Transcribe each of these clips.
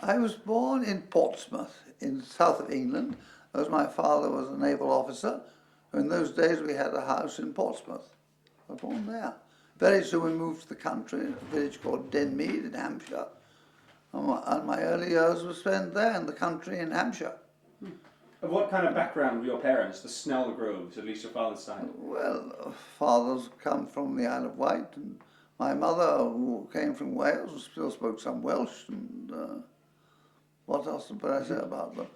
I was born in Portsmouth, in the south of England, as my father was a naval officer. In those days we had a house in Portsmouth. I was born there. Very soon we moved to the country, a village called Denmead in Hampshire. And my early years were spent there in the country in Hampshire. Of what kind of background were your parents, the Snellgroves, at least your father's side? Well, fathers come from the Isle of Wight, and my mother, who came from Wales, still spoke some Welsh, and what else did I say about them?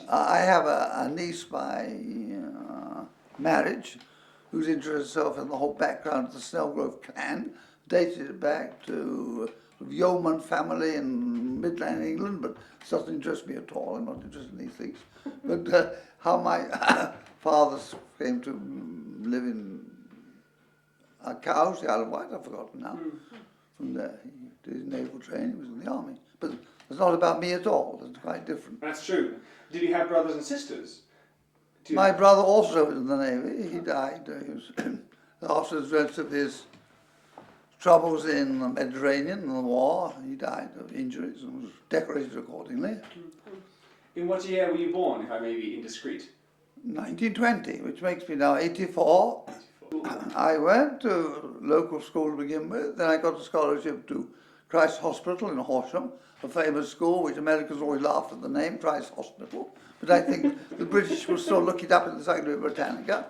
I have a niece by marriage who's interested herself in the whole background of the Snellgrove clan, dated it back to a yeoman family in Midland England, but it doesn't interest me at all. I'm not interested in these things. But how my fathers came to live in Cowes, the Isle of Wight, I've forgotten now. From there, he did his naval training, he was in the army. But it's not about me at all, it's quite different. That's true. Did you have brothers and sisters? My brother also was in the Navy. He died. He was after the rest of his troubles in the Mediterranean and the war. He died of injuries and was decorated accordingly. In what year were you born, if I may be indiscreet? 1920, which makes me now 84. I went to local school to begin with, then I got a scholarship to Christ Hospital in Horsham, a famous school which Americans always laugh at the name, Christ Hospital. But I think the British will still look it up in the Encyclopedia Britannica.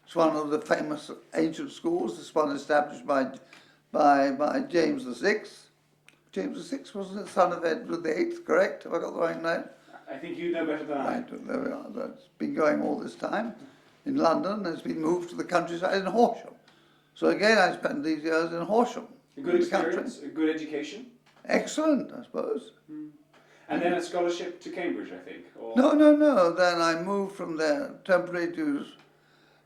It's one of the famous ancient schools. This one established by James VI. James VI wasn't the son of Edward VIII, correct? Have I got the right name? I think you know better than I. Right, there we are. That's been going all this time in London. It's been moved to the countryside in Horsham. So again, I spent these years in Horsham. A good experience, a good education? Excellent, I suppose. And then a scholarship to Cambridge, I think? Or... No. Then I moved from there temporarily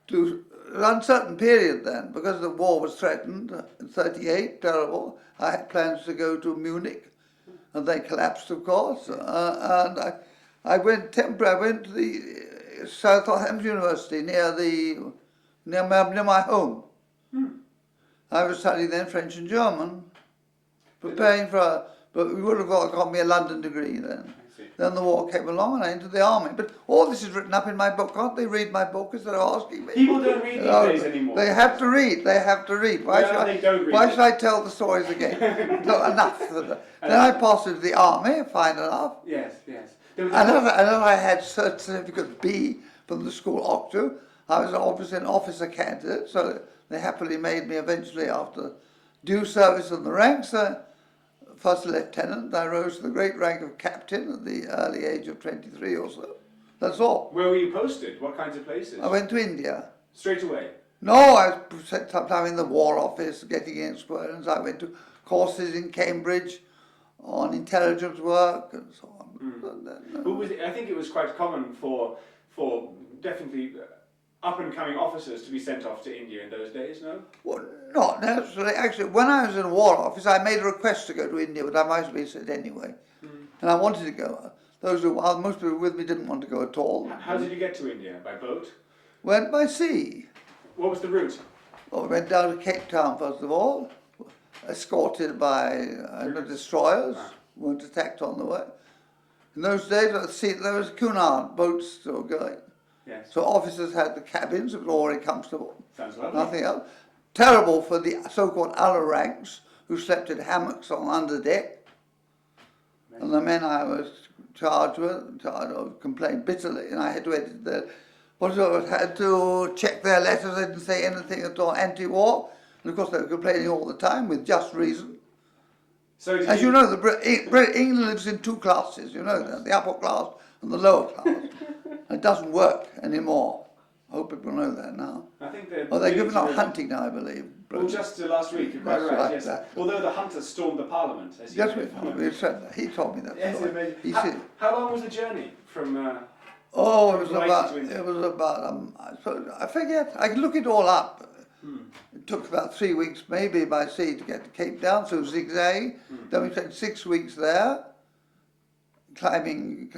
to an uncertain period then, because the war was threatened in 1938, terrible. I had plans to go to Munich, and they collapsed, of course. And I went temporarily. I went to the Southampton University near my home. I was studying then French and German, preparing for but we would have got me a London degree then. Then the war came along and I entered the army. But all this is written up in my book. Can't they read my book instead of asking me? People don't read these days anymore. They have to read. They have to read. Why should I tell the stories again? Not enough. Then I passed into the army, fine enough. Yes. And I had certificate B from the school Octo. I was obviously an officer candidate, so they happily made me eventually, after due service in the ranks, first lieutenant. I rose to the great rank of captain at the early age of 23 or so. That's all. Where were you posted? What kinds of places? I went to India. Straight away? No, I was sometime in the War Office getting experience. I went to courses in Cambridge on intelligence work and so on. I think it was quite common for definitely up-and-coming officers to be sent off to India in those days, no? Well, not necessarily. Actually, when I was in the War Office, I made a request to go to India, but I might have been sent anyway. And I wanted to go. Most people with me didn't want to go at all. How did you get to India? By boat? Went by sea. What was the route? Well, we went down to Cape Town, first of all, escorted by destroyers, weren't attacked on the way. In those days, there was Cunard boats still going. Yes. So officers had the cabins, it was already comfortable. Sounds lovely. Nothing else. Terrible for the so-called other ranks who slept in hammocks on underdeck. And the men I was charged of complained bitterly, and I had to edit had to check their letters. They didn't say anything at all anti-war, and of course they were complaining all the time with just reason. So as you know, England lives in two classes. You know that, the upper class and the lower class. It doesn't work anymore. I hope people know that now. I think they're given up hunting now, I believe. Well, just last week, you're quite right, yes. Although the hunters stormed the Parliament, as you know. We said that. He told me that. Yes, amazing. How long was the journey from it was about I forget. I can look it all up. It took about 3 weeks, maybe, by sea to get to Cape Town, so zigzag. Then we spent 6 weeks there, climbing.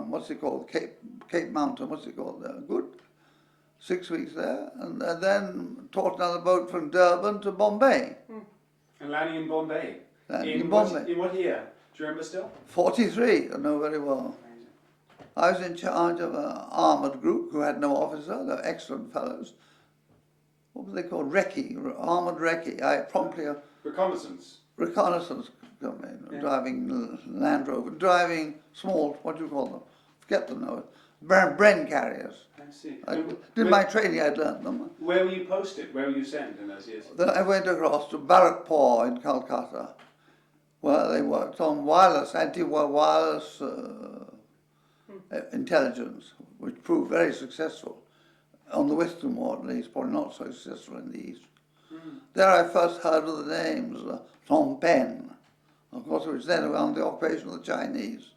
What's it called? Cape Mountain. What's it called there? Good. 6 weeks there, and then taught another boat from Durban to Bombay. And landing in Bombay. In Bombay. In what year? Do you remember still? 43, I know very well. Amazing. I was in charge of an armoured group who had no officer. They were excellent fellows. What were they called? Recce, armoured recce. I promptly Reconnaissance. reconnaissance company, Yeah. driving Land Rover, driving small, what do you call them? Forget them now. Bren carriers. I see. I did my training, I'd learned them. Where were you posted? Where were you sent in those years? Then I went across to Barrackpore in Calcutta, where they worked on wireless, anti-wireless intelligence, which proved very successful. On the Western Wall, at least, probably not so successful in the East. There I first heard of the names Phnom Penh, of course, it was then around the occupation of the Chinese,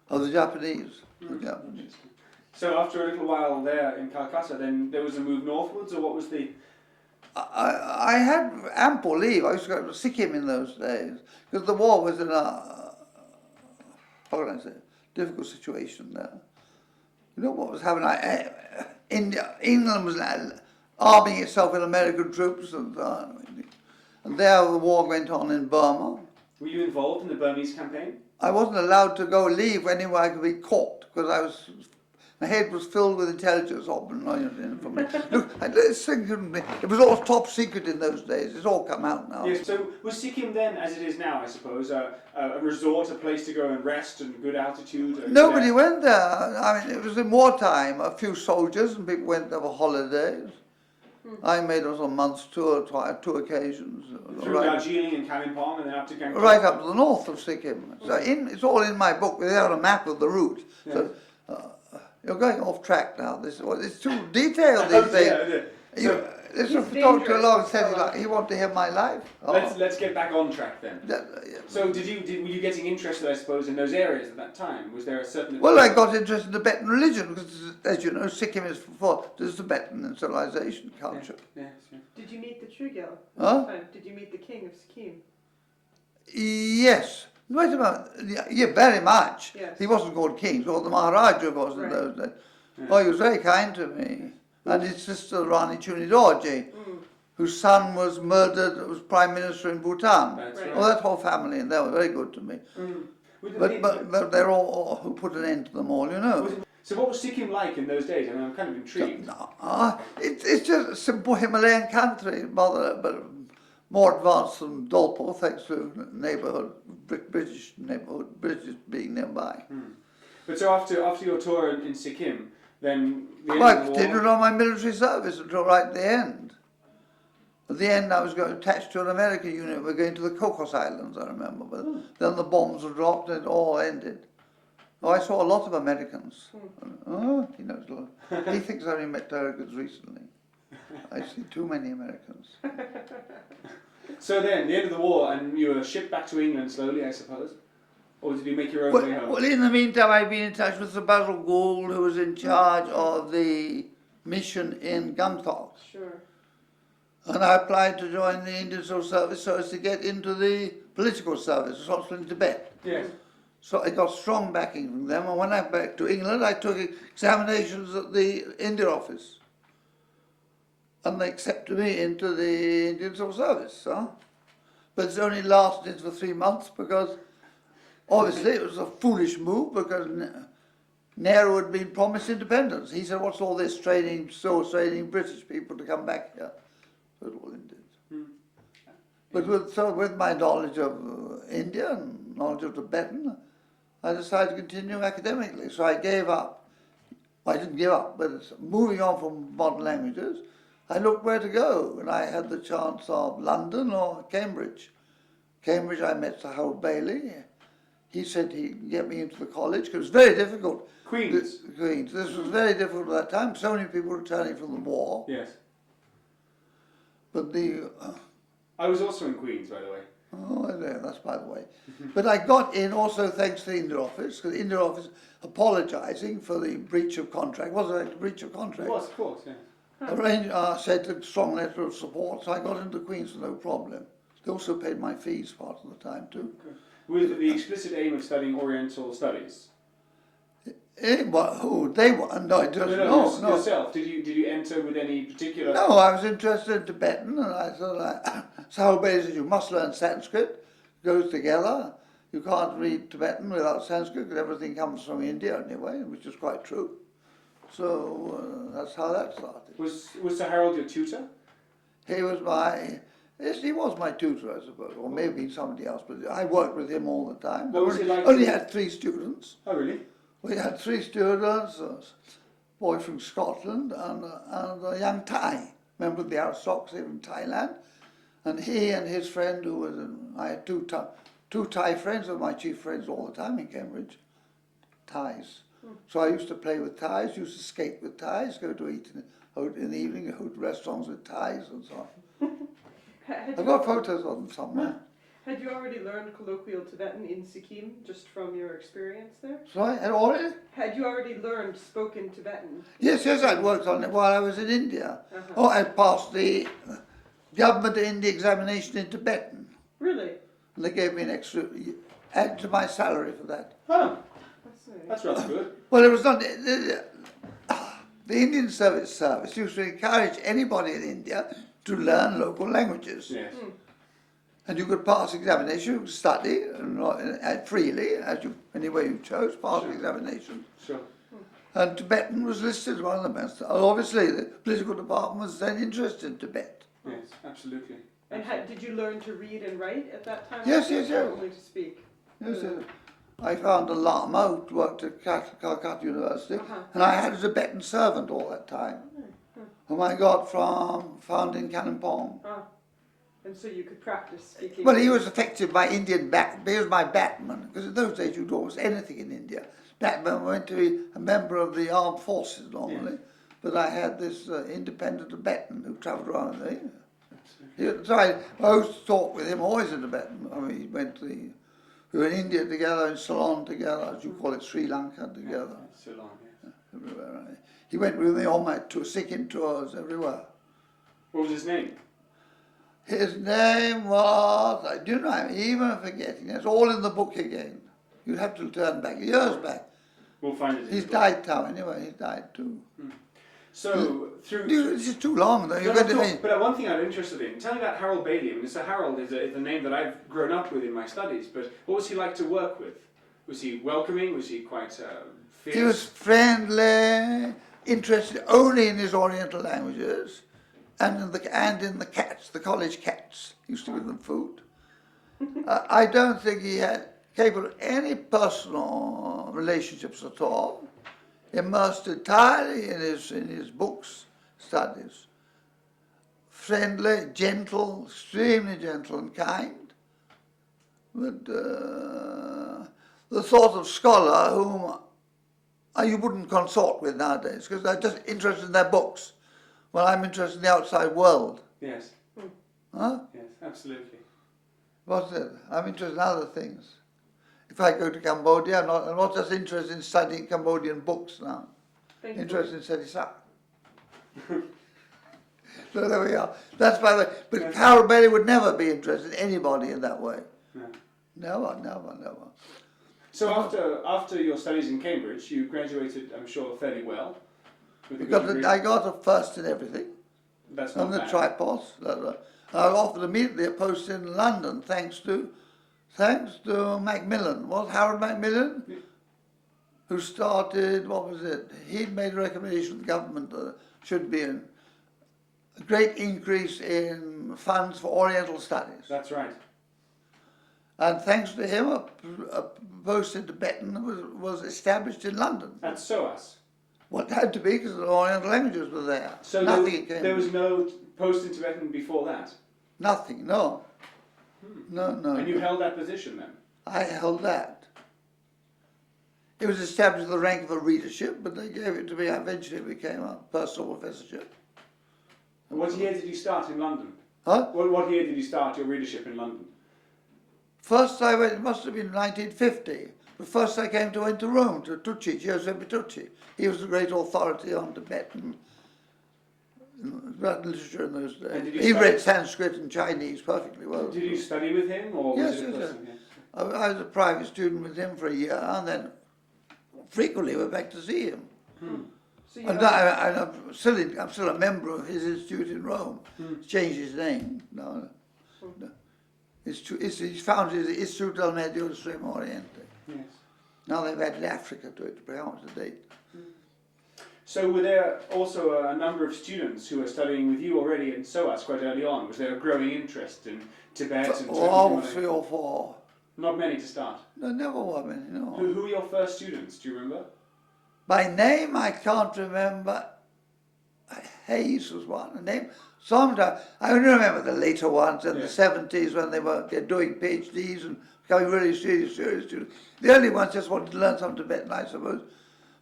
of the Japanese. The Japanese. So after a little while there in Calcutta, then there was a move northwards, or what was the... I had ample leave. I used to go to Sikkim in those days, because the war was in a, how can I say, difficult situation there. You know what was happening? England was arming itself with American troops, and there the war went on in Burma. Were you involved in the Burmese campaign? I wasn't allowed to go leave anywhere I could be caught, because my head was filled with intelligence information. Look, it was all top secret in those days. It's all come out now. Yes. So was Sikkim then, as it is now, I suppose, a resort, a place to go and rest and good altitude? Nobody went there. I mean, it was in wartime. A few soldiers and people went there for holidays. I made us a month's tour, two occasions. Through Darjeeling and Kalimpong and then up to Gangtok? Right up to the north of Sikkim. So it's all in my book. They have a map of the route. Yes. So, you're going off track now. It's too detailed these days. This is talk to a lot of said like he wanted to hear my life. Oh. Let's get back on track then. Yeah. So were you getting interested, I suppose, in those areas at that time? Was there a certain... Well, I got interested in Tibetan religion because, as you know, Sikkim is for there's Tibetan civilization culture. Yes, yes. Did you meet the Trugel? Huh? Did you meet the king of Sikkim? Yes. Wait a minute. Yeah, very much. Yes. He wasn't called king, so the Maharaja was in those days. Yeah. Oh, he was very kind to me. And his sister Rani Chunidorji, whose son was murdered, was Prime Minister in Bhutan. That's Right. Oh, that whole family, and they were very good to me. But they're all who put an end to them all, you know. So what was Sikkim like in those days? I mean, I'm kind of intrigued. It's just a simple Himalayan country, but more advanced than Dolpo, thanks to British neighbourhood, British being nearby. But so after your tour in Sikkim, then the end Well, I of the war... continued on my military service until right at the end. At the end, I was going attached to an American unit. We were going to the Cocos Islands, I remember. But then the bombs were dropped and it all ended. Oh, I saw a lot of Americans. Oh, he knows a lot. He thinks I only met Americans recently. I see too many Americans. So then, the end of the war, and you were shipped back to England slowly, I suppose? Or did you make your own way home? Well, in the meantime, I've been in touch with Sir Basil Gould, who was in charge of the mission in Gangtok. Sure. And I applied to join the Indian Civil Service so as to get into the political service, especially in Tibet. Yes. So I got strong backing from them, and when I went back to England, I took examinations at the India office. And they accepted me into the Indian Civil Service. But it's only lasted for 3 months because, obviously, it was a foolish move because Nehru had been promised independence. He said, what's all this training British people to come back here? So it all ended. But with my knowledge of India and knowledge of Tibetan, I decided to continue academically. So I gave up. I didn't give up, but it's moving on from modern languages, I looked where to go, and I had the chance of London or Cambridge. Cambridge, I met Sir Harold Bailey. He said he'd get me into the college, because it was very difficult. Queen's? Queen's. This was very difficult at that time. So many people returning from the war. Yes. But the... I was also in Queen's, by the way. Oh, yeah, that's by the way. But I got in also thanks to the India office, because the India office apologising for the breach of contract. Wasn't it a breach of contract? It was, of course, yeah. Said a strong letter of support, so I got into Queen's with no problem. They also paid my fees part of the time too. Okay. With the explicit aim of studying Oriental studies? Who they were? No, no. Yourself. Did you enter with any particular? No, I was interested in Tibetan, and I thought, Sahel Bailey said, you must learn Sanskrit. Goes together. you can't read Tibetan without Sanskrit because everything comes from India anyway, which is quite true. So that's how that started. Was Sir Harold your tutor? He was my tutor, I suppose, or maybe somebody else, but I worked with him all the time. What was he like? Only had 3 students. Oh, really? We had 3 students, a boy from Scotland and a young Thai, member of the aristocracy from Thailand. And he and his friend, I had two Thai friends, who were my chief friends all the time in Cambridge, Thais. So I used to play with Thais, used to skate with Thais, go to eat in the evening, go to restaurants with Thais and so on. I've got photos of them somewhere. Had you already learned colloquial Tibetan in Sikkim, just from your experience there? Sorry, already? Had you already learned spoken Tibetan? Yes, I'd worked on it while I was in India. Uh-huh. Oh, I passed the Government of India examination in Tibetan. Really? And they gave me an extra, add to my salary for that. Oh, Fascinating. that's rather good. Well, it was not, the Indian service used to encourage anybody in India to learn local languages. Yes. And you could pass examination, you could study freely, any way you chose, pass the examination. Sure. And Tibetan was listed as one of the best. Obviously, the political department was then interested in Tibet. Yes, absolutely. And did you learn to read and write at that time? Yes, yes, Or yes. only to speak? Yes, I found a Lama who worked at Calcutta University, Uh-huh. and I had a Tibetan servant all that time, whom I got found in Kalimpong. Ah. And so you could practice speaking. Well, he was affected by Indian he was my batman, because in those days you could almost anything in India. Batman went to be a member of the armed forces normally, but I had this independent Tibetan who travelled around there. So I used to talk with him always in Tibetan. I mean, we were in India together, in Ceylon together, as you call it, Sri Lanka together. Ceylon, yes. Everywhere. He went with me on my Sikkim tours everywhere. What was his name? His name was, I do know, I'm even forgetting. It's all in the book again. You'd have to turn back, years back. We'll find it. in He's the book. died now, anyway, he died too. So, through... This is too long, though. You're No, going to no, but one thing I'm interested in, tell me about Harold Bailey. I mean, Sir Harold is a name that I've grown up with in my studies, but what was he like to work with? Was he welcoming? Was he quite fierce? He was friendly, interested only in his Oriental languages, and in the cats, the college cats. He used to give them food. I don't think he had capable of any personal relationships at all. Immersed entirely in his books, studies. Friendly, gentle, extremely gentle and kind. But the sort of scholar whom you wouldn't consort with nowadays, because they're just interested in their books. Well, I'm interested in the outside world. Yes. Huh? Yes, absolutely. What's it? I'm interested in other things. If I go to Cambodia, I'm not just interested in studying Cambodian books now. Thank you. Interested in Seti Sak. So there we are. That's by the way. But Harold Bailey would never be interested in anybody in that way. No. Never. So after your studies in Cambridge, you graduated, I'm sure, fairly well. With a good Because degree. I got a first in everything. That's not On the bad. tripods. I was offered immediately a post in London thanks to Macmillan. Was Harold Macmillan? Yeah. Who started, what was it? He'd made a recommendation to the government that should be a great increase in funds for Oriental studies. That's right. And thanks to him, a post in Tibetan was established in London. At SOAS. Well, it had to be because the Oriental languages were there. So Nothing there was no post in Tibetan before that? Nothing, no. No. And you held that position then? I held that. It was established with the rank of a readership, but they gave it to me. Eventually it became a personal professorship. And what year did you start in London? Huh? What year did you start your readership in London? First I went, it must have been 1950, but first I went to Rome, to Tucci, Giuseppe Tucci. He was the great authority on Tibetan literature in those And did days. you He read study- Sanskrit and Chinese perfectly well. Did you study with him? Or Yes, was it a yes, person? I was a private student with him for a year, and then frequently went back to see him. So you And I'm still a member of his institute in Rome. Changed his name. No. He's founded the Instituto del Medio Estremo Oriente. Yes. Now they've added Africa to it to bring out to date. So were there also a number of students who were studying with you already in SOAS quite early on? Was there a growing interest in Tibet and Turkey? Oh, 3 or 4. Not many to start. There never were many, no. Who were your first students? Do you remember? By name, I can't remember. Hayes was one. The name. Sometimes I only remember the later ones in the 70s when they're doing PhDs and becoming really serious students. The early ones just wanted to learn some Tibetan, I suppose.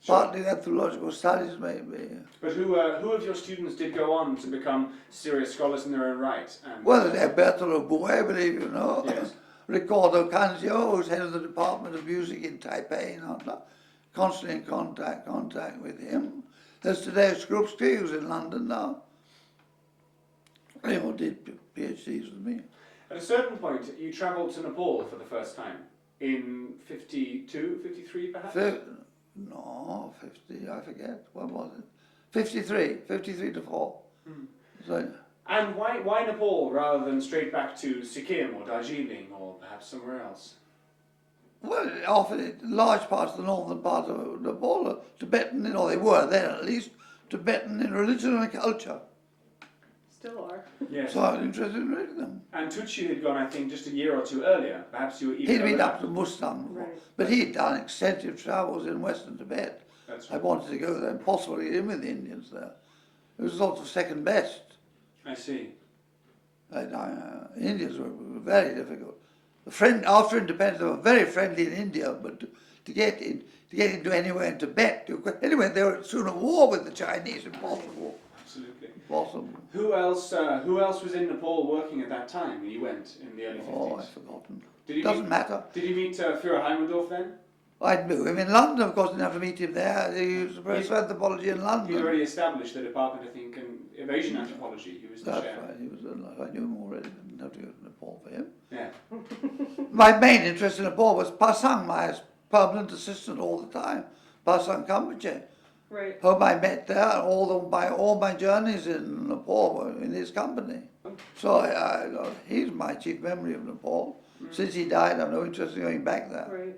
Sure. Partly anthropological studies, maybe. But who of your students did go on to become serious scholars in their own right? And, Well, there's Bertolo Bue, I believe you know. Yes. Ricardo Canzio, who's head of the Department of Music in Taipei, constantly in contact with him. There's Tadeusz Grupski, who's in London now. They all did PhDs with me. At a certain point, you travelled to Nepal for the first time in 52, 53 perhaps? No, 50, I forget. What was it? 53 to 4. So, And why Nepal rather than straight back to Sikkim or Darjeeling or perhaps somewhere else? well, often large parts of the northern part of Nepal are Tibetan, they were then at least, Tibetan in religion and culture. Still are. Yes. So I was interested in reading them. And Tucci had gone, I think, just a year or two earlier. Perhaps you were even He'd been earlier. up to Mustang, Right. but he'd done extensive travels in western Tibet. That's I right. wanted to go there, impossible to get in with the Indians there. It was sort of second best. I see. Indians were very difficult. After independence, they were very friendly in India, but to get into anywhere in Tibet, anyway, they were soon at war with the Chinese. Impossible. Absolutely. Impossible. Who else was in Nepal working at that time when you went in the early 50s? Oh, I've forgotten. Did you Doesn't meet, matter. Did you meet Führer Heimendorf then? I knew him in London, of course. Didn't have to meet him there. He was the professor of anthropology in He'd London. already established the department, I think, in Asian anthropology. He was the That's chair. right. He was. I knew him already. Didn't have to go to Nepal for him. Yeah. My main interest in Nepal was Pasang, my permanent assistant all the time. Pasang Kambache, Right. whom I met there. All my journeys in Nepal were in his company. So he's my chief memory of Nepal. Since he died, I've no interest in going back there. Right.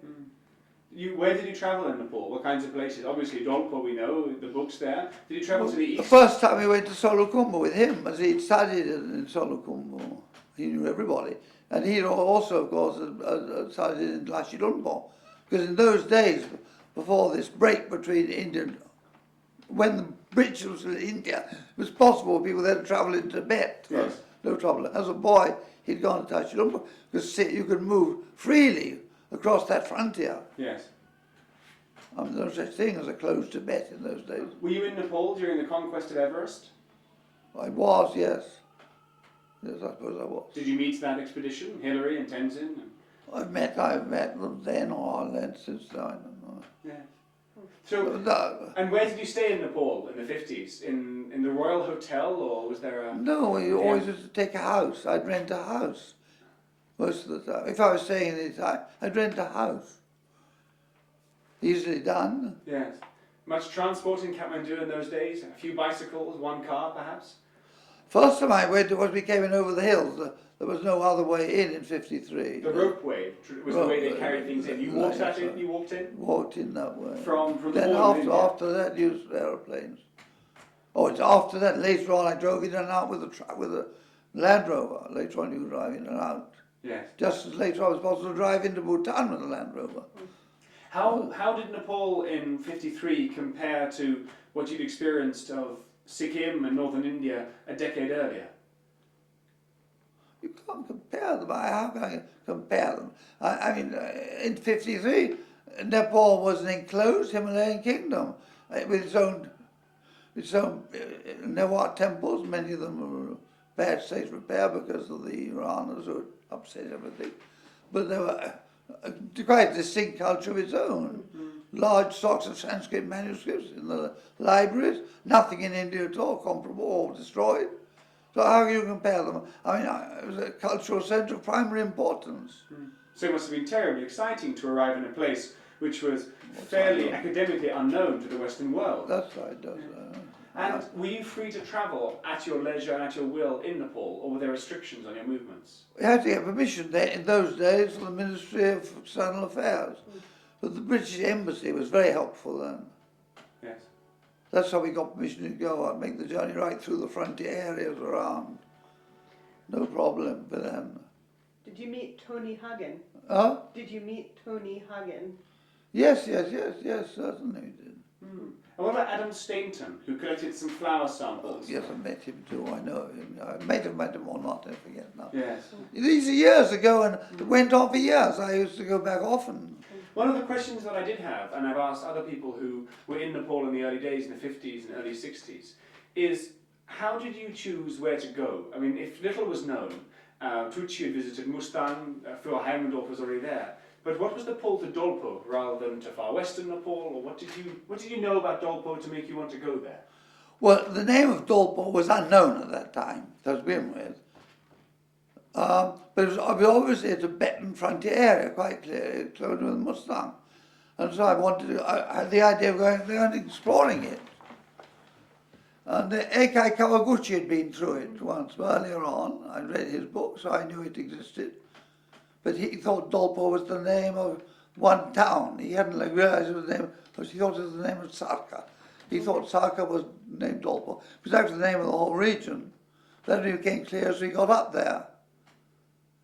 Where did you travel in Nepal? What kinds of places? Obviously, Dolpo, we know, the books there. Did you travel to the The east? first time we went to Solukhumbu with him, as he'd studied in Solukhumbu, he knew everybody. And he also, of course, studied in Lashidunpo. Because in those days, before this break between India, when the British was in India, it was possible for people there to travel in Tibet. Yes. No trouble. As a boy, he'd gone to Lashidunpo, because you could move freely across that frontier. Yes. There's no such thing as a closed Tibet in those days. Were you in Nepal during the conquest of Everest? I was, yes. Yes, I suppose I was. Did you meet that expedition, Hillary and Tenzin? I've met them then or then since then. I don't know. Yeah. So, and where did you stay in Nepal in the 50s? In the Royal Hotel, or was there a... No, you always used to take a house. I'd rent a house most of the time. If I was staying in the time, I'd rent a house. Easily done. Yes. Much transport in Kathmandu in those days? A few bicycles, one car perhaps? First time I went was we came in over the hills. There was no other way in 53. The ropeway was the way they carried things in. You walked that in? You walked in? Walked in that way. From the Then border of India? after that, used aeroplanes. Oh, it's after that. Later on, I drove in and out with a Land Rover. Later on, you drive in and out. Yes. Just as later I was supposed to drive into Bhutan with a Land Rover. How did Nepal in 53 compare to what you'd experienced of Sikkim and northern India a decade earlier? You can't compare them. How can I compare them? I mean, in 53, Nepal was an enclosed Himalayan kingdom with its own Newar temples. Many of them were in bad state of repair because of the Iraners who had upset everything. But they were quite a distinct culture of its own. Large stocks of Sanskrit manuscripts in the libraries, nothing in India at all comparable or destroyed. So how can you compare them? I mean, it was a cultural centre of primary importance. So it must have been terribly exciting to arrive in a place which was fairly academically unknown to the Western world. That's right, And were you free to travel at your leisure and at your will in Nepal, or were there restrictions on your movements? We had to get permission there in those days from the Ministry of External Affairs. But the British Embassy was very helpful then. Yes. That's how we got permission to go and make the journey right through the frontier areas around. No problem for them. Did you meet Tony Hagen? Huh? Did you meet Tony Hagen? Yes, certainly we did. And what about Adam Stainton, who collected some flower samples? Yes, I met him too, I know him. I met him or not, I forget now. Yes. These are years ago and it went on for years. I used to go back often. One of the questions that I did have, and I've asked other people who were in Nepal in the early days, in the 50s and early 60s, is how did you choose where to go? I mean, if little was known, Tucci had visited Mustang, Phil Heimendorf was already there, but what was the pull to Dolpo rather than to far western Nepal, or what did you know about Dolpo to make you want to go there? Well, the name of Dolpo was unknown at that time, to begin with. But it was obviously a Tibetan frontier area, quite clearly, close to the Mustang. And so I had the idea of going there and exploring it. And Eikai Kawaguchi had been through it once earlier on. I read his book, so I knew it existed. But he thought Dolpo was the name of one town. He hadn't realized it was the name, because he thought it was the name of Sarka. He thought Sarka was named Dolpo. It was actually the name of the whole region. Then it became clear as we got up there.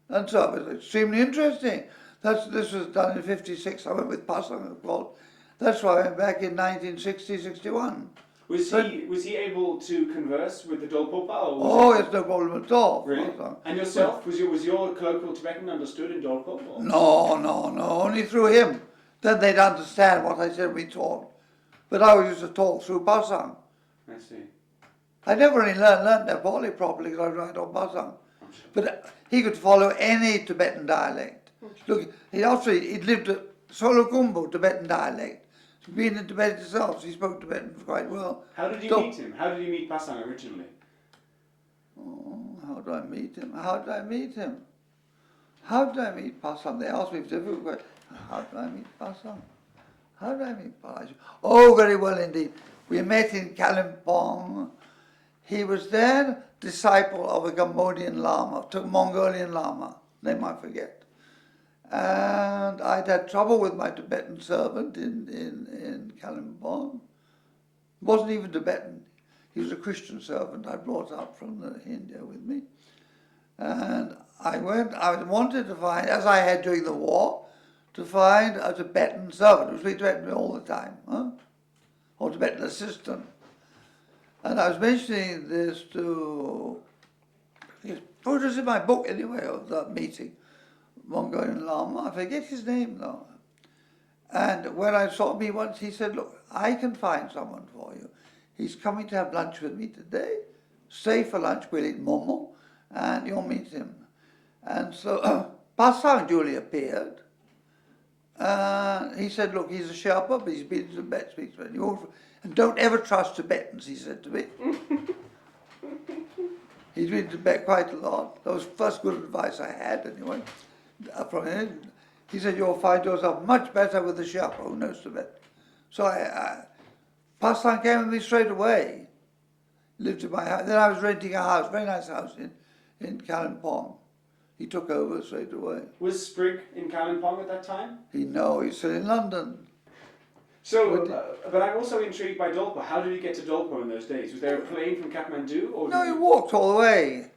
And so it was extremely interesting. This was done in 56. I went with Pasang, of course. That's why I went back in 1960, 61. Was he able to converse with the Dolpo Pa? It's no problem at all. Really? And yourself, was your colloquial Tibetan understood in Dolpo? Or? No, only through him. Then they'd understand what I said we talked. But I always used to talk through Pasang. I see. I never really learned Nepali properly because I was right on Pasang. But he could follow any Tibetan dialect. Look, he'd lived at Solokhumbu, Tibetan dialect. He'd been in Tibet himself, so he spoke Tibetan quite well. How did you meet him? How did you meet Pasang originally? Oh, how did I meet him? How did I meet Pasang? They asked me difficult questions. How did I meet Pasang? How did I meet Pasang? Oh, very well indeed. We met in Kalimpong. He was then disciple of a Cambodian Lama, Mongolian Lama, name I forget. And I'd had trouble with my Tibetan servant in Kalimpong. He wasn't even Tibetan. He was a Christian servant I brought up from India with me. And I wanted to find, as I had during the war, to find a Tibetan servant who speaks Tibetan all the time, or Tibetan assistant. And I was mentioning this to, his photos in my book anyway, of that meeting, Mongolian Lama, I forget his name though. And when I saw me once, he said, look, I can find someone for you. He's coming to have lunch with me today. Stay for lunch, we'll eat momo, and you'll meet him. And so Pasang duly appeared. He said, look, he's a Sherpa, but he's been in Tibet, speaks Tibetan. And don't ever trust Tibetans, he said to me. He's been to Tibet quite a lot. That was the first good advice I had, anyway, from him. He said, you'll find yourself much better with the Sherpa who knows Tibet. So Pasang came with me straight away. Lived in my house. Then I was renting a house, very nice house in Kalimpong. He took over straight away. Was Sprigg in Kalimpong at that time? He's still in London. So, but I'm also intrigued by Dolpo. How did you get to Dolpo in those days? Was there a plane from Kathmandu? Or No, he walked all the way.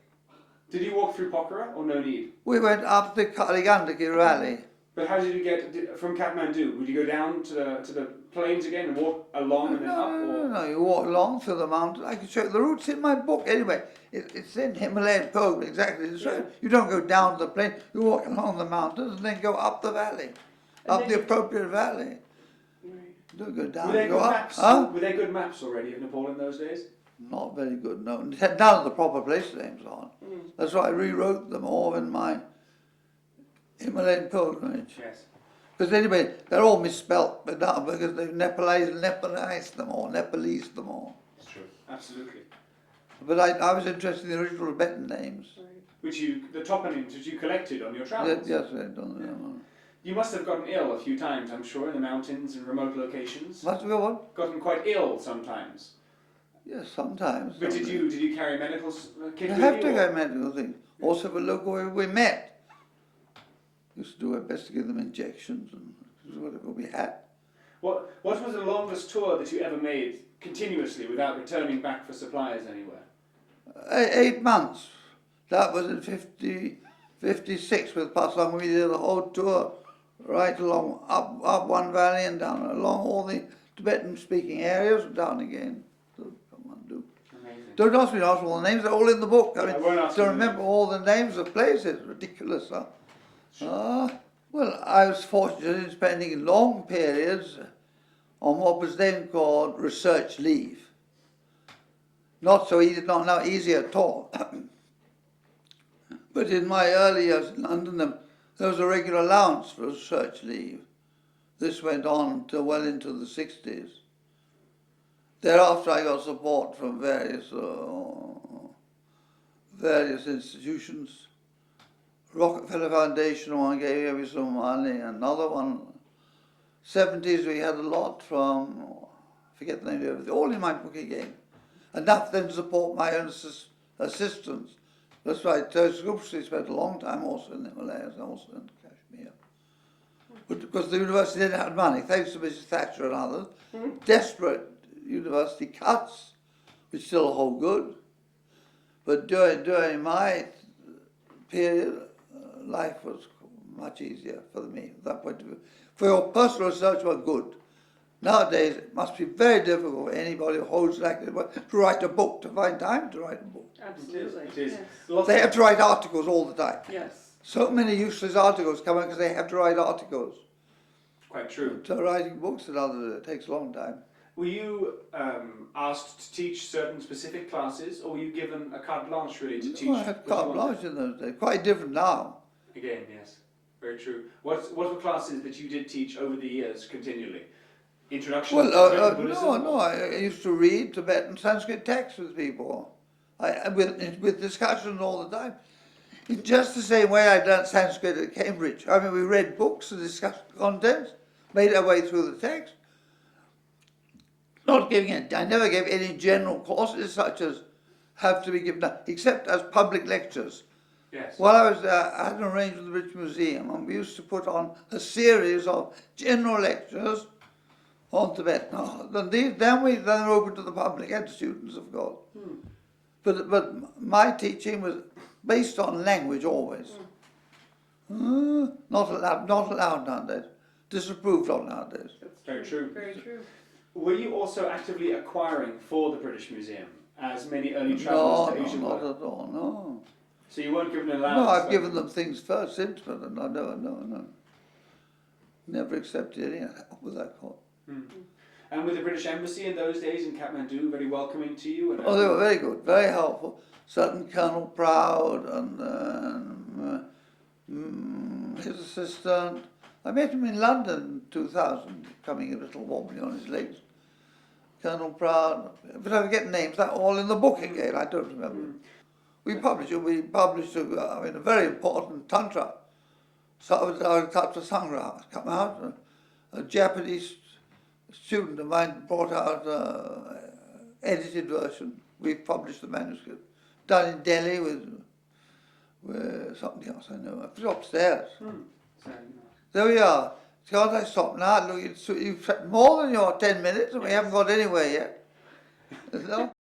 Did you walk through Pokhara or no need? We went up the Kaligandaki Valley. But how did you get from Kathmandu? Would you go down to the plains again and walk along and then up? No, you walk along through the mountains. I can show you the routes in my book anyway. It's in Himalayan Pilgrim, exactly the same. You don't go down to the plain, you walk along the mountains and then go up the valley, up the appropriate valley. Don't go down, were there go good up. Maps? Huh? Were there good maps already of Nepal in those days? Not very good, no. It had none of the proper place names on. That's why I rewrote them all in my Himalayan pilgrimage. Yes. Because anyway, they're all misspelt, but now because they've Nepalese them all. It's true, absolutely. But I was interested in the original Tibetan names. The toponyms which you collected on your travels. Yes, I've done them. You must have gotten ill a few times, I'm sure, in the mountains and remote locations. Must have got what? Gotten quite ill sometimes. Yes, sometimes. But did you carry medical kit You with have you? to or- go medical things. Also, for look where we met. Used to do our best to give them injections and whatever we had. What was the longest tour that you ever made continuously without returning back for supplies anywhere? 8 months. That was in 56 with Paslang. We did the whole tour right along, up one valley and down along all the Tibetan-speaking areas and down again. So, come on, do. Amazing. Don't ask me to ask all the names, they're all in the book. I I mean, won't ask to you the remember names. all the names of places, ridiculous, huh? Well, I was fortunate in spending long periods on what was then called research leave. Not so easy, not now easy at all. But in my early years in London, there was a regular allowance for research leave. This went on until well into the 60s. Thereafter, I got support from various institutions. Rockefeller Foundation one gave me some money, another one. 70s we had a lot from, I forget the name of it, all in my book again. Enough then to support my own assistants. That's right, those groups we spent a long time also in the Himalayas, also in Kashmir. But because the university didn't have money, thanks to Mrs. Thatcher and others, desperate university cuts, which still hold good. But during my period, life was much easier for me at that point of view. For your personal research was good. Nowadays, it must be very difficult for anybody who holds an academic work to write a book, to find time to write a book. Absolutely. It is. Yes. Lots They of- have to write articles all the time. Yes. So many useless articles come out because they have to write articles. Quite true. So writing books and others, it takes a long time. Were you asked to teach certain specific classes, or were you given a carte blanche really to teach? No, I had what you carte wanted? blanche in those days. Quite different now. Again, yes, very true. What were classes that you did teach over the years continually? Introduction to Tibetan Buddhism? No, I used to read Tibetan Sanskrit texts with people, with discussions all the time. In just the same way I learned Sanskrit at Cambridge. I mean, we read books and discussed the contents, made our way through the text. Not giving it. I never gave any general courses such as have to be given, except as public lectures. Yes. While I was there, I had an arrangement with the British Museum, and we used to put on a series of general lectures on Tibet. Now, then they're open to the public and students, of course. But my teaching was based on language always. Not allowed nowadays. Disapproved of nowadays. That's Very true. Very true. Were you also actively acquiring for the British Museum, as many early travellers to Asia not were? at all, no. So you weren't given an allowance? No, I've like- given them things first since, but no. Never accepted any with that call. And with the British Embassy in those days in Kathmandu, very welcoming to you? And Oh, they were very good, very helpful. Certain Colonel Proud and his assistant. I met him in London in 2000, coming a little wobbly on his legs. Colonel Proud, but I forget names, they're all in the book again, I don't remember. We published a very important Tantra. Tattva Sangra has come out. A Japanese student of mine brought out an edited version. We published the manuscript. Done in Delhi with something else I know. I put it upstairs. So, There we are. Can't I stop now? Look, you've spent more than your 10 minutes and we haven't got anywhere yet. No?